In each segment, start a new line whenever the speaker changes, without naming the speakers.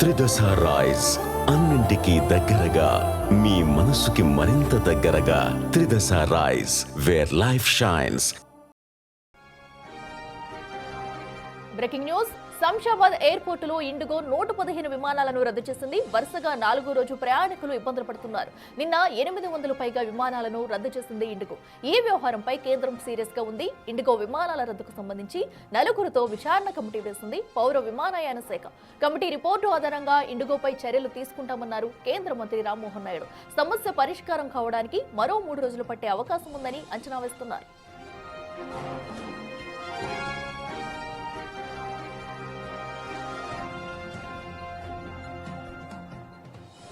త్రిదశ rice అన్నింటికీ దగ్గరగా మీ మనసుకి మరింత దగ్గరగా Tridasha rice where life shines.
Breaking news. Shamshabad ఎయిర్పోర్టులో ఇండిగో 115 విమానాలను రద్దు చేసింది. వరుసగా 4వ రోజు ప్రయాణికులు ఇబ్బందులు పడుతున్నారు. నిన్న 800 పైగా విమానాలను రద్దు చేసింది ఇండిగో. ఈ వ్యవహారంపై కేంద్రం సీరియస్ గా ఉంది. ఇండిగో విమానాల రద్దుకు సంబంధించి 4గురితో విచారణ కమిటీ వేసింది పౌర విమానయాన శాఖ. కమిటీ రిపోర్టు ఆధారంగా ఇండిగోపై చర్యలు తీసుకుంటామన్నారు కేంద్ర మంత్రి రామ్మోహన్ నాయుడు. సమస్య పరిష్కారం కావడానికి మరో 3 రోజులు పట్టే అవకాశం ఉందని అంచనా వేస్తున్నారు.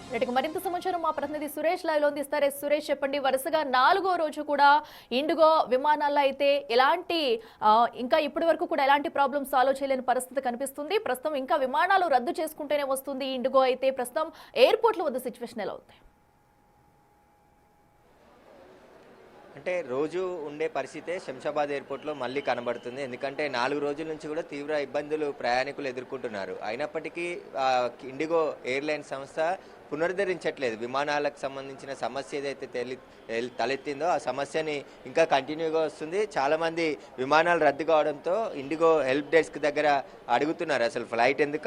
నేటికి మరింత సమాచారం మా ప్రతినిధి సురేష్ లైవ్ లో అందిస్తారు. సురేష్, చెప్పండి, వరుసగా 4వ రోజు కూడా ఇండిగో విమానాల్లో అయితే ఇంకా ఇప్పటి వరకు కూడా ఎలాంటి ప్రాబ్లమ్ సాల్వ్ చేయలేని పరిస్థితి కనిపిస్తుంది. ప్రస్తుతం ఇంకా విమానాలు రద్దు చేసుకుంటూనే వస్తుంది ఇండిగో. అయితే ప్రస్తుతం ఎయిర్పోర్ట్ల వద్ద సిచ్యువేషన్ ఎలా ఉంది?
అంటే రోజు ఉండే పరిస్థితే శంషాబాద్ ఎయిర్పోర్ట్లో మళ్ళీ కనబడుతుంది. ఎందుకంటే 4 రోజుల నుంచి కూడా తీవ్ర ఇబ్బందులు ప్రయాణికులు ఎదుర్కొంటున్నారు. అయినప్పటికీ ఇండిగో ఎయిర్లైన్స్ సంస్థ పునరుద్ధరించట్లేదు. విమానాలకు సంబంధించిన సమస్య ఏదైతే తలెత్తిందో ఆ సమస్యని ఇంకా కంటిన్యూగా వస్తుంది. చాలామంది విమానాలు రద్దు కావడంతో ఇండిగో హెల్ప్ డెస్క్ దగ్గర అడుగుతున్నారు, అసలు ఫ్లైట్ ఎందుకు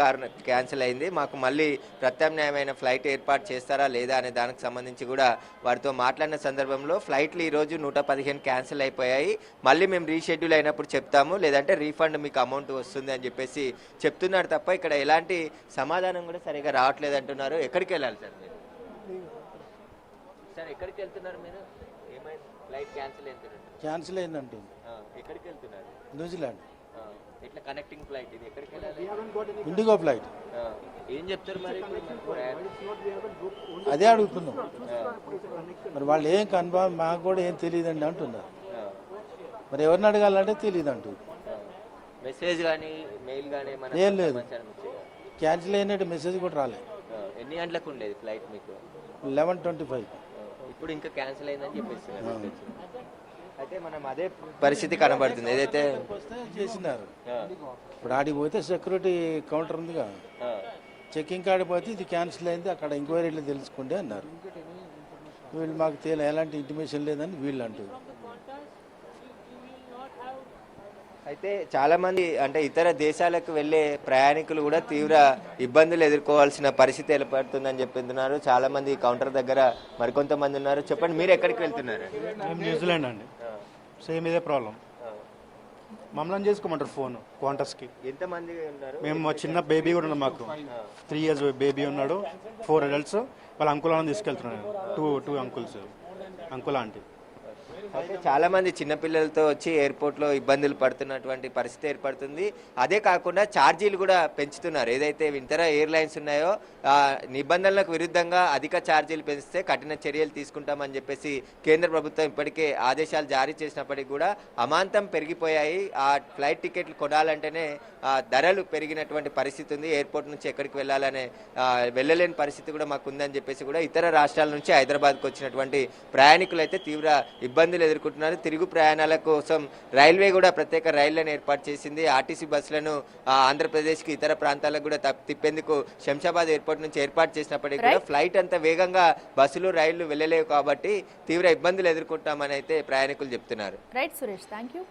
క్యాన్సిల్ అయింది, మాకు మళ్ళీ ప్రత్యామ్నాయమైన ఫ్లైట్ ఏర్పాటు చేస్తారా లేదా అనే దానికి సంబంధించి కూడా వారితో మాట్లాడిన సందర్భంలో ఫ్లైట్లు ఈరోజు 115 క్యాన్సిల్ అయిపోయాయి, మళ్ళీ మేము రీషెడ్యూల్ అయినప్పుడు చెప్తాము, లేదంటే రీఫండ్ మీకు అమౌంట్ వస్తుంది అని చెప్పేసి చెప్తున్నారు తప్ప ఇక్కడ ఎలాంటి సమాధానం కూడా సరిగా రావట్లేదు అంటున్నారు. ఎక్కడికి వెళ్ళాలి సార్ మీరు? సార్ ఎక్కడికి వెళ్తున్నారు మీరు? ఏమైంది? ఫ్లైట్
క్యాన్సిల్ అయిందంటూ.
ఎక్కడికి వెళ్తున్నారు?
న్యూజిలాండ్.
ఇట్లా కనెక్టింగ్ ఫ్లైట్ ఇది ఎక్కడికి వెళ్ళాలి?
ఇండిగో ఫ్లైట్.
ఏం చెప్తారు మరి?
అదే అడుగుతున్నాం. మరి వాళ్ళు ఏం కన్ఫర్మ్ మాకు కూడా ఏం తెలియదండి అంటున్నారు. మరి ఎవరిని అడగాలంటే తెలియదు అంటూ.
మెసేజ్ కానీ మెయిల్ కానీ
ఏం లేదు. క్యాన్సిల్ అయినట్టు మెసేజ్ కూడా రాలేదు.
ఎన్ని గంటలకు ఉండేది ఫ్లైట్ మీకు?
11:25.
ఇప్పుడు ఇంకా క్యాన్సిల్ అయిందని చెప్పేసి అయితే మనం అదే పరిస్థితి కనబడుతుంది. ఏదైతే
చేసినారు ఇప్పుడు ఆడికి పోతే సెక్యూరిటీ కౌంటర్ ఉందిగా, చెక్కింగ్ కాడికి పోతే ఇది క్యాన్సిల్ అయింది, అక్కడ ఎంక్వైరీలు తెలుసుకోండి అన్నారు. వీళ్ళు మాకు ఎలాంటి ఇంటిమేషన్ లేదని వీళ్ళు అంటారు.
అయితే చాలామంది అంటే ఇతర దేశాలకు వెళ్ళే ప్రయాణికులు కూడా తీవ్ర ఇబ్బందులు ఎదుర్కోవాల్సిన పరిస్థితి ఏర్పడుతుందని చెప్తున్నారు. చాలామంది కౌంటర్ దగ్గర మరికొంతమంది ఉన్నారు. చెప్పండి, మీరు ఎక్కడికి వెళ్తున్నారు?
మేము న్యూజిలాండ్ అండి. సేమ్ ఇదే ప్రాబ్లం. మమ్మల్ని చేసుకోమంటారు ఫోన్ క్వాంటస్కి.
ఎంతమంది ఉన్నారు?
మేము చిన్న బేబీ కూడా ఉన్నాం, మాకు 3 years బేబీ ఉన్నాడు, 4 adults. వాళ్ళ అంకులను తీసుకెళ్తున్నాను. Two uncles, uncle aunty.
అయితే చాలా మంది చిన్నపిల్లలతో వచ్చి ఎయిర్పోర్ట్లో ఇబ్బందులు పడుతున్నటువంటి పరిస్థితి ఏర్పడుతుంది. అదే కాకుండా ఛార్జీలు కూడా పెంచుతున్నారు. ఏదైతే ఇతర ఎయిర్లైన్స్ ఉన్నాయో నిబంధనలకు విరుద్ధంగా అధిక ఛార్జీలు పెంచితే కఠిన చర్యలు తీసుకుంటామని చెప్పేసి కేంద్ర ప్రభుత్వం ఇప్పటికే ఆదేశాలు జారీ చేసినప్పటికీ కూడా అమాంతం పెరిగిపోయాయి. ఆ ఫ్లైట్ టికెట్లు కొనాలంటేనే ధరలు పెరిగినటువంటి పరిస్థితి ఉంది. ఎయిర్పోర్ట్ నుంచి ఎక్కడికి వెళ్ళలేని పరిస్థితి కూడా మాకు ఉందని చెప్పేసి కూడా ఇతర రాష్ట్రాల నుంచి హైదరాబాద్కు వచ్చినటువంటి ప్రయాణికులు అయితే తీవ్ర ఇబ్బందులు ఎదుర్కొంటున్నారు. తిరుగు ప్రయాణాల కోసం రైల్వే కూడా ప్రత్యేక రైళ్లను ఏర్పాటు చేసింది. ఆర్టీసీ బస్సులను ఆంధ్రప్రదేశ్కి ఇతర ప్రాంతాలకు కూడా తిప్పేందుకు శంషాబాద్ ఎయిర్పోర్ట్ నుంచి ఏర్పాటు చేసినప్పటికీ కూడా ఫ్లైట్ అంత వేగంగా బస్సులు రైళ్లు వెళ్ళలేవు కాబట్టి తీవ్ర ఇబ్బందులు ఎదుర్కొంటామని అయితే ప్రయాణికులు చెప్తున్నారు.
Right Suresh, thank you.